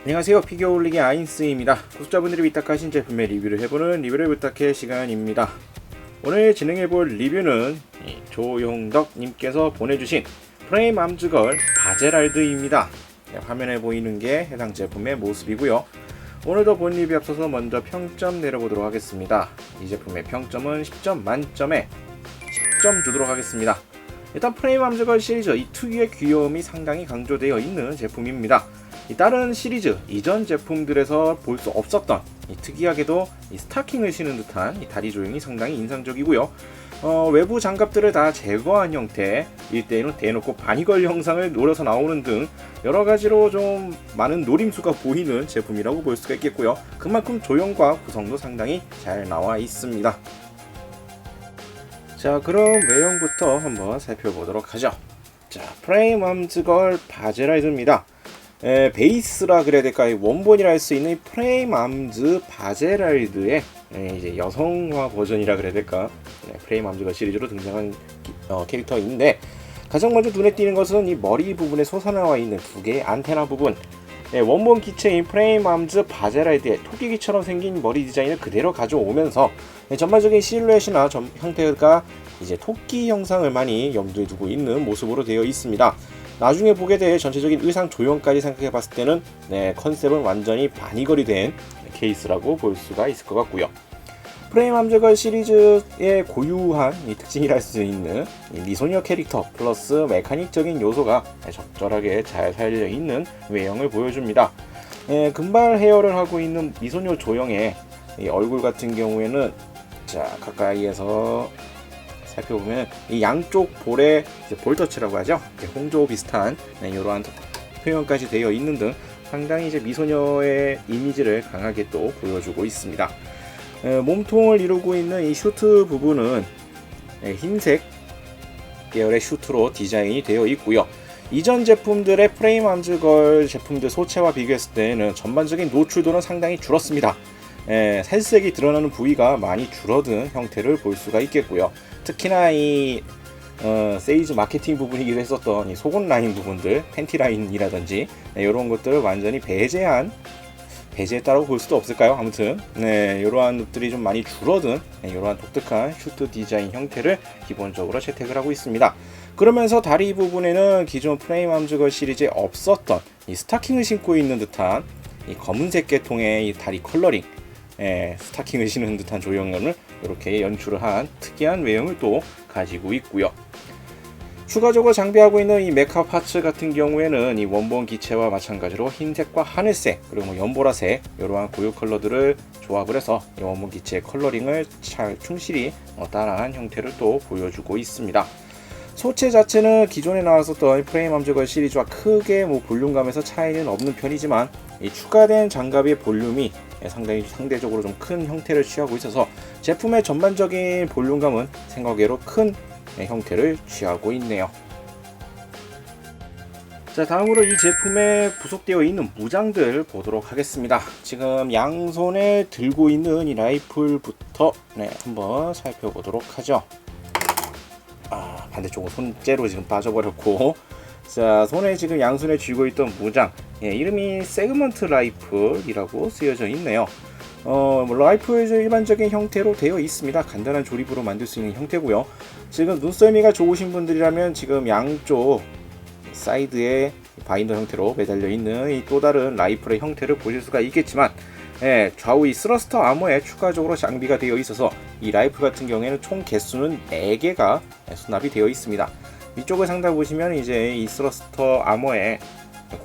안녕하세요. 피규어 올리기 아인스입니다. 구독자분들이 위탁하신 제품의 리뷰를 해보는 리뷰를 부탁해 시간입니다. 오늘 진행해볼 리뷰는 조용덕님께서 보내주신 프레임 암즈걸 바제랄드입니다. 화면에 보이는 게 해당 제품의 모습이고요. 오늘도 본 리뷰 앞서서 먼저 평점 내려보도록 하겠습니다. 이 제품의 평점은 10점 만점에 10점 주도록 하겠습니다. 일단 프레임 암즈걸 시리즈 이 특유의 귀여움이 상당히 강조되어 있는 제품입니다. 다른 시리즈 이전 제품들에서 볼 수 없었던 특이하게도 스타킹을 신은 듯한 다리 조형이 상당히 인상적이고요. 외부 장갑들을 다 제거한 형태, 1대1은 대놓고 바니걸 형상을 노려서 나오는 등 여러가지로 좀 많은 노림수가 보이는 제품이라고 볼 수가 있겠고요. 그만큼 조형과 구성도 상당히 잘 나와 있습니다. 자, 그럼 외형부터 한번 살펴보도록 하죠. 자, 프레임 암즈걸 바제랄드입니다. 베이스라 그래야 될까요? 원본이라 할 수 있는 이 프레임 암즈 바제랄드의 이제 여성화 버전이라 그래야 될까? 프레임 암즈가 시리즈로 등장한 캐릭터인데, 가장 먼저 눈에 띄는 것은 이 머리 부분에 솟아나와 있는 두 개의 안테나 부분. 원본 기체인 프레임 암즈 바제랄드의 토끼귀처럼 생긴 머리 디자인을 그대로 가져오면서 전반적인 실루엣이나 형태가 이제 토끼 형상을 많이 염두에 두고 있는 모습으로 되어 있습니다. 나중에 보게 될 전체적인 의상 조형까지 생각해 봤을 때는 컨셉은 완전히 바니걸이 된 케이스라고 볼 수가 있을 것 같고요. 프레임 암즈걸 시리즈의 고유한 특징이라 할 수 있는 미소녀 캐릭터 플러스 메카닉적인 요소가 적절하게 잘 살려 있는 외형을 보여줍니다. 금발 헤어를 하고 있는 미소녀 조형의 얼굴 같은 경우에는 자, 가까이에서 살펴보면 이 양쪽 볼에 볼터치라고 하죠. 홍조 비슷한 이러한 표현까지 되어 있는 등 상당히 이제 미소녀의 이미지를 강하게 또 보여주고 있습니다. 몸통을 이루고 있는 이 슈트 부분은 흰색 계열의 슈트로 디자인이 되어 있고요. 이전 제품들의 프레임 암즈걸 제품들 소체와 비교했을 때는 전반적인 노출도는 상당히 줄었습니다. 살색이 드러나는 부위가 많이 줄어든 형태를 볼 수가 있겠고요. 특히나 이 세이즈 마케팅 부분이기도 했었던 이 속옷 라인 부분들, 팬티 라인이라든지 이런 것들을 완전히 배제했다고 볼 수도 없을까요? 아무튼 이러한 룩들이 좀 많이 줄어든 이러한 독특한 슈트 디자인 형태를 기본적으로 채택을 하고 있습니다. 그러면서 다리 부분에는 기존 프레임 암즈걸 시리즈에 없었던 이 스타킹을 신고 있는 듯한 이 검은색 계통의 이 다리 컬러링, 스타킹을 신은 듯한 조형을 이렇게 연출을 한 특이한 외형을 또 가지고 있고요. 추가적으로 장비하고 있는 이 메카 파츠 같은 경우에는 이 원본 기체와 마찬가지로 흰색과 하늘색 그리고 연보라색 이러한 고유 컬러들을 조합을 해서 이 원본 기체의 컬러링을 잘 충실히 따라한 형태를 또 보여주고 있습니다. 소체 자체는 기존에 나왔었던 프레임 암즈걸 시리즈와 크게 볼륨감에서 차이는 없는 편이지만 이 추가된 장갑의 볼륨이 상대적으로 좀 큰 형태를 취하고 있어서 제품의 전반적인 볼륨감은 생각외로 큰 형태를 취하고 있네요. 자, 다음으로 이 제품에 부속되어 있는 무장들 보도록 하겠습니다. 지금 양손에 들고 있는 이 라이플부터 한번 살펴보도록 하죠. 반대쪽은 손째로 지금 빠져버렸고, 자, 손에 지금 양손에 쥐고 있던 무장, 이름이 세그먼트 라이플이라고 쓰여져 있네요. 라이플 일반적인 형태로 되어 있습니다. 간단한 조립으로 만들 수 있는 형태고요. 지금 눈썰미가 좋으신 분들이라면 지금 양쪽 사이드에 바인더 형태로 매달려 있는 이 또 다른 라이플의 형태를 보실 수가 있겠지만, 좌우 이 스러스터 아머에 추가적으로 장비가 되어 있어서 이 라이플 같은 경우에는 총 개수는 4개가 수납이 되어 있습니다. 위쪽을 상단 보시면 이제 이 스러스터 아머에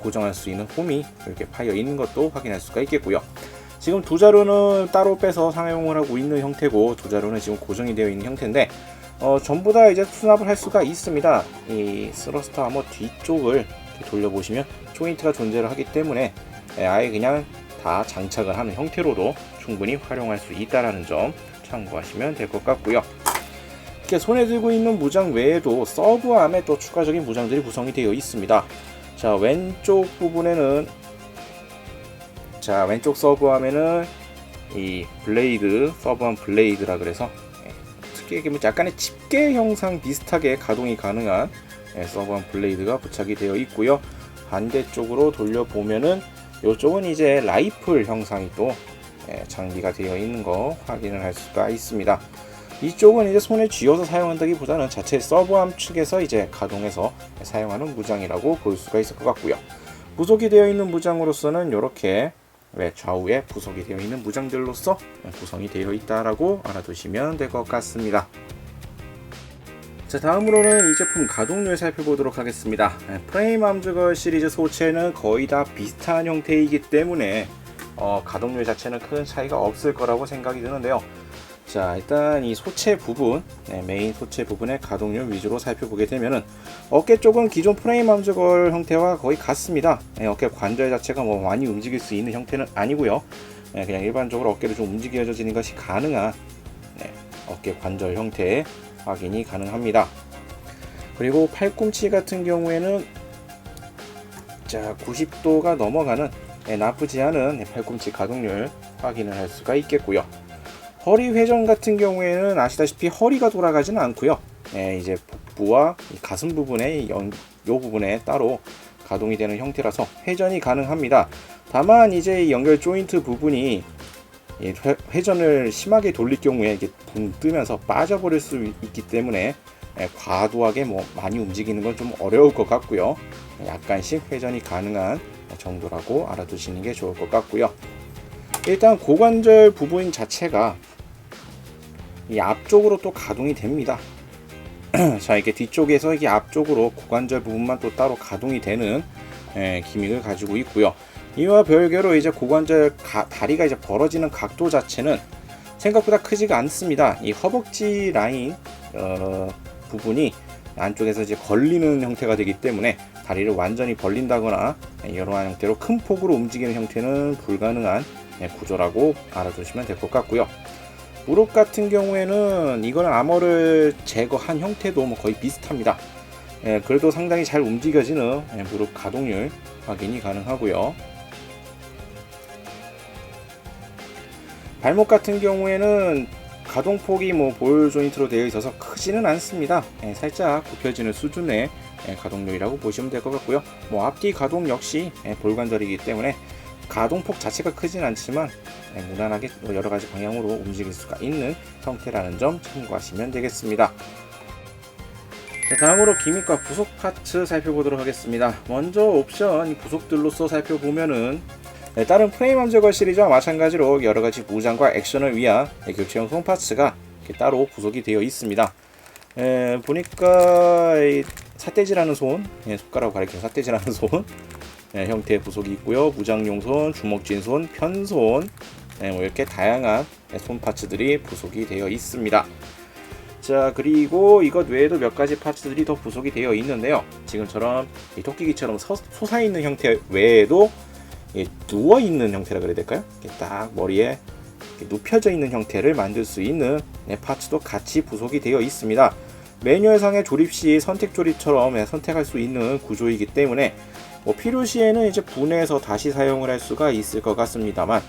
고정할 수 있는 홈이 이렇게 파여 있는 것도 확인할 수가 있겠고요. 지금 두 자루는 따로 빼서 사용을 하고 있는 형태고, 두 자루는 지금 고정이 되어 있는 형태인데, 전부 다 이제 수납을 할 수가 있습니다. 이 스러스터 아머 뒤쪽을 돌려보시면 조인트가 존재를 하기 때문에 아예 그냥 다 장착을 하는 형태로도 충분히 활용할 수 있다는 점 참고하시면 될 것 같고요. 이렇게 손에 들고 있는 무장 외에도 서브암에 또 추가적인 무장들이 구성이 되어 있습니다. 자, 왼쪽 부분에는 왼쪽 서브암에는 이 블레이드, 서브암 블레이드라 그래서 특이하게 약간의 집게 형상 비슷하게 가동이 가능한 서브암 블레이드가 부착이 되어 있고요. 반대쪽으로 돌려보면은 이쪽은 이제 라이플 형상이 또 장비가 되어 있는 거 확인을 할 수가 있습니다. 이쪽은 이제 손에 쥐어서 사용한다기보다는 자체 서브암 측에서 이제 가동해서 사용하는 무장이라고 볼 수가 있을 것 같고요. 부속이 되어 있는 무장으로서는 이렇게 좌우에 부속이 되어 있는 무장들로서 구성이 되어 있다라고 알아두시면 될 것 같습니다. 자, 다음으로는 이 제품 가동률 살펴보도록 하겠습니다. 프레임 암즈걸 시리즈 소체는 거의 다 비슷한 형태이기 때문에 가동률 자체는 큰 차이가 없을 거라고 생각이 드는데요. 자, 일단 이 소체 부분, 메인 소체 부분의 가동률 위주로 살펴보게 되면은 어깨 쪽은 기존 프레임 암즈걸 형태와 거의 같습니다. 어깨 관절 자체가 뭐 많이 움직일 수 있는 형태는 아니고요. 그냥 일반적으로 어깨를 좀 움직여지는 것이 가능한 어깨 관절 형태의 확인이 가능합니다. 그리고 팔꿈치 같은 경우에는 자 90도가 넘어가는 나쁘지 않은 팔꿈치 가동률 확인을 할 수가 있겠고요. 허리 회전 같은 경우에는 아시다시피 허리가 돌아가지는 않고요. 이제 복부와 가슴 부분에 이 부분에 따로 가동이 되는 형태라서 회전이 가능합니다. 다만 이제 연결 조인트 부분이 회전을 심하게 돌릴 경우에 이게 붕 뜨면서 빠져버릴 수 있기 때문에 과도하게 많이 움직이는 건 좀 어려울 것 같고요. 약간씩 회전이 가능한 정도라고 알아두시는 게 좋을 것 같고요. 일단 고관절 부분 자체가 이 앞쪽으로 또 가동이 됩니다. 자, 이렇게 뒤쪽에서 이게 앞쪽으로 고관절 부분만 또 따로 가동이 되는 기믹을 가지고 있고요. 이와 별개로 이제 고관절 다리가 이제 벌어지는 각도 자체는 생각보다 크지가 않습니다. 이 허벅지 라인 부분이 안쪽에서 이제 걸리는 형태가 되기 때문에 다리를 완전히 벌린다거나 이러한 형태로 큰 폭으로 움직이는 형태는 불가능한 구조라고 알아두시면 될 것 같고요. 무릎 같은 경우에는 이거는 아머를 제거한 형태도 거의 비슷합니다. 그래도 상당히 잘 움직여지는 무릎 가동률 확인이 가능하고요. 발목 같은 경우에는 가동폭이 볼 조인트로 되어 있어서 크지는 않습니다. 살짝 굽혀지는 수준의 가동률이라고 보시면 될 것 같고요. 앞뒤 가동 역시 볼관절이기 때문에 가동폭 자체가 크진 않지만 무난하게 여러 가지 방향으로 움직일 수가 있는 형태라는 점 참고하시면 되겠습니다. 자, 다음으로 기믹과 부속 파츠 살펴보도록 하겠습니다. 먼저 옵션 부속들로서 살펴보면은 다른 프레임 암제거 시리즈와 마찬가지로 여러가지 무장과 액션을 위한 교체용 손 파츠가 따로 부속이 되어 있습니다. 보니까 삿대질하는 손, 손가락으로 가리키는 삿대질하는 손 형태의 부속이 있고요. 무장용 손, 주먹쥔 손, 편손 이렇게 다양한 손 파츠들이 부속이 되어 있습니다. 자, 그리고 이것 외에도 몇 가지 파츠들이 더 부속이 되어 있는데요. 지금처럼 이 토끼기처럼 솟아있는 형태 외에도 누워있는 형태라 그래야 될까요? 딱 머리에 눕혀져 있는 형태를 만들 수 있는 파츠도 같이 부속이 되어 있습니다. 매뉴얼상의 조립 시 선택 조립처럼 선택할 수 있는 구조이기 때문에 필요시에는 이제 분해해서 다시 사용을 할 수가 있을 것 같습니다만,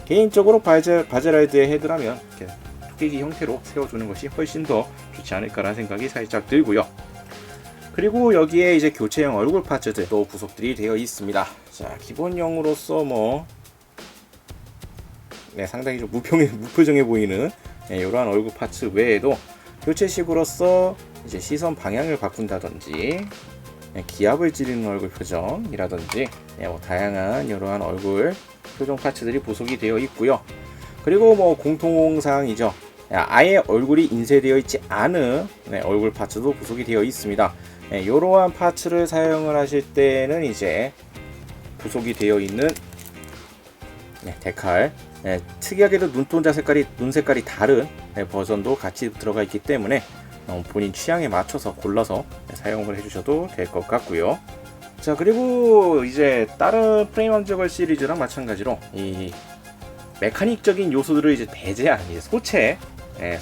개인적으로 바젤라이드의 헤드라면 이렇게 토끼기 형태로 세워주는 것이 훨씬 더 좋지 않을까라는 생각이 살짝 들고요. 그리고 여기에 이제 교체형 얼굴 파츠들도 부속들이 되어 있습니다. 자, 기본형으로서 상당히 좀 무표정해 보이는 이러한 얼굴 파츠 외에도 교체식으로서 이제 시선 방향을 바꾼다든지 기압을 찌르는 얼굴 표정이라든지 다양한 이러한 얼굴 표정 파츠들이 부속이 되어 있고요. 그리고 공통사항이죠. 아예 얼굴이 인쇄되어 있지 않은 얼굴 파츠도 부속이 되어 있습니다. 이러한 파츠를 사용을 하실 때는 이제 부속이 되어 있는 데칼, 특이하게도 눈 색깔이 다른 버전도 같이 들어가 있기 때문에 본인 취향에 맞춰서 골라서 사용을 해주셔도 될 것 같고요. 자, 그리고 이제 다른 프레임 암제거 시리즈랑 마찬가지로 이 메카닉적인 요소들을 이제 배제한 소체,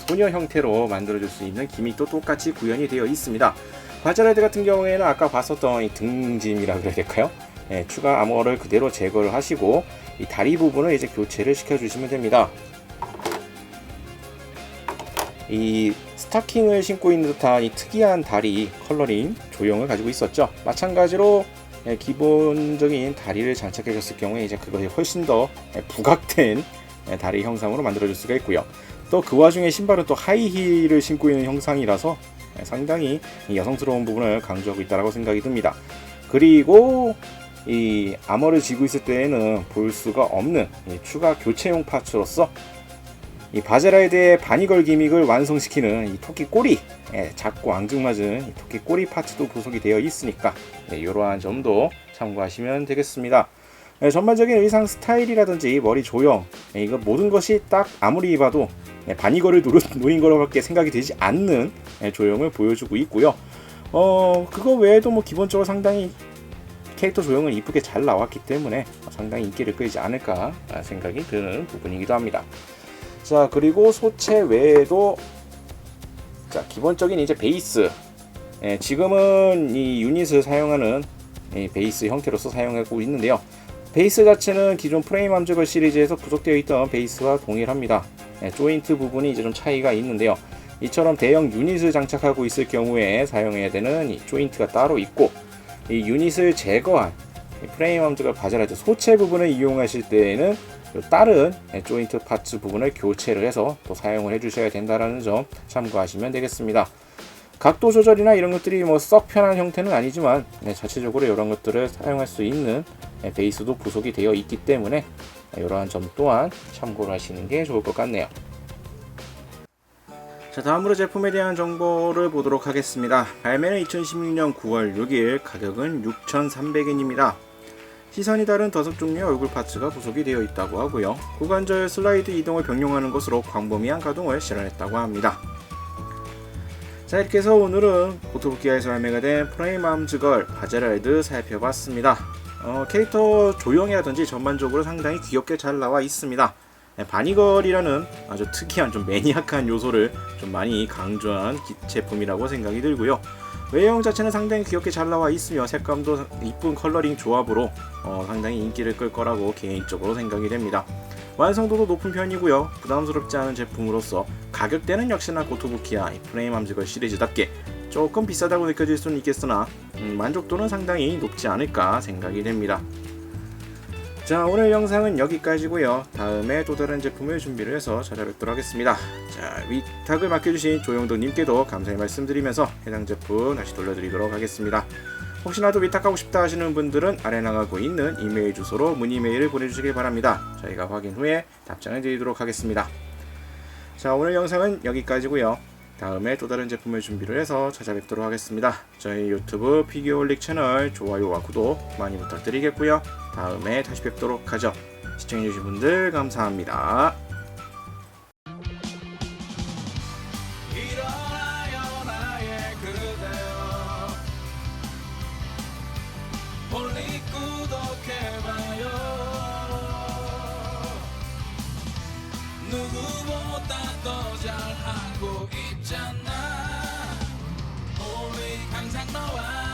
소녀 형태로 만들어줄 수 있는 기믹도 똑같이 구현이 되어 있습니다. 바젤라이드 같은 경우에는 아까 봤었던 이 등짐이라 그래야 될까요? 추가 아머를 그대로 제거를 하시고 이 다리 부분을 이제 교체를 시켜주시면 됩니다. 이 스타킹을 신고 있는 듯한 이 특이한 다리 컬러링 조형을 가지고 있었죠. 마찬가지로 기본적인 다리를 장착해 줬을 경우에 이제 그것이 훨씬 더 부각된 다리 형상으로 만들어 줄 수가 있고요. 또 그 와중에 신발은 또 하이힐을 신고 있는 형상이라서 상당히 여성스러운 부분을 강조하고 있다고 생각이 듭니다. 그리고 이 아머를 쥐고 있을 때에는 볼 수가 없는 추가 교체용 파츠로서 이 바젤라이드의 바니걸 기믹을 완성시키는 이 토끼 꼬리, 작고 앙증맞은 이 토끼 꼬리 파츠도 부속이 되어 있으니까 이러한 점도 참고하시면 되겠습니다. 전반적인 의상 스타일이라든지 머리 조형, 이거 모든 것이 딱 아무리 봐도 바니걸을 노린 거로밖에 생각이 되지 않는 조형을 보여주고 있고요. 그거 외에도 뭐 기본적으로 상당히 캐릭터 조형은 이쁘게 잘 나왔기 때문에 상당히 인기를 끌지 않을까 생각이 드는 부분이기도 합니다. 자, 그리고 소체 외에도 자, 기본적인 이제 베이스, 지금은 이 유닛을 사용하는 베이스 형태로서 사용하고 있는데요. 베이스 자체는 기존 프레임 암즈걸 시리즈에서 부속되어 있던 베이스와 동일합니다. 조인트 부분이 이제 좀 차이가 있는데요. 이처럼 대형 유닛을 장착하고 있을 경우에 사용해야 되는 이 조인트가 따로 있고, 이 유닛을 제거한 프레임 암즈걸 바젤라이드 소체 부분을 이용하실 때에는 다른 조인트 파츠 부분을 교체를 해서 또 사용을 해주셔야 된다는 점 참고하시면 되겠습니다. 각도 조절이나 이런 것들이 뭐 썩 편한 형태는 아니지만 자체적으로 이런 것들을 사용할 수 있는 베이스도 부속이 되어 있기 때문에 이러한 점 또한 참고를 하시는 게 좋을 것 같네요. 자, 다음으로 제품에 대한 정보를 보도록 하겠습니다. 발매는 2016년 9월 6일, 가격은 6,300엔입니다. 시선이 다른 더석 종류의 얼굴 파츠가 부속이 되어 있다고 하고요. 고관절 슬라이드 이동을 병용하는 것으로 광범위한 가동을 실현했다고 합니다. 자, 이렇게 해서 오늘은 고토부키아에서 발매가 된 프레임 암즈걸 바젤라이드 살펴봤습니다. 캐릭터 조형이라든지 전반적으로 상당히 귀엽게 잘 나와 있습니다. 바니걸이라는 아주 특이한 좀 매니악한 요소를 좀 많이 강조한 제품이라고 생각이 들고요. 외형 자체는 상당히 귀엽게 잘 나와 있으며 색감도 이쁜 컬러링 조합으로 상당히 인기를 끌 거라고 개인적으로 생각이 됩니다. 완성도도 높은 편이고요. 부담스럽지 않은 제품으로서 가격대는 역시나 고토부키아 프레임 암즈걸 시리즈답게 조금 비싸다고 느껴질 수는 있겠으나 만족도는 상당히 높지 않을까 생각이 됩니다. 자, 오늘 영상은 여기까지고요. 다음에 또 다른 제품을 준비를 해서 찾아뵙도록 하겠습니다. 자, 위탁을 맡겨주신 조영도님께도 감사의 말씀드리면서 해당 제품 다시 돌려드리도록 하겠습니다. 혹시나도 위탁하고 싶다 하시는 분들은 아래 나가고 있는 이메일 주소로 문의 메일을 보내주시길 바랍니다. 저희가 확인 후에 답장을 드리도록 하겠습니다. 자, 오늘 영상은 여기까지고요. 다음에 또 다른 제품을 준비를 해서 찾아뵙도록 하겠습니다. 저희 유튜브 피규어홀릭 채널 좋아요와 구독 많이 부탁드리겠고요. 다음에 다시 뵙도록 하죠. 시청해주신 분들 감사합니다. 누구보다 더 잘하고 있잖아. 우리 항상 너와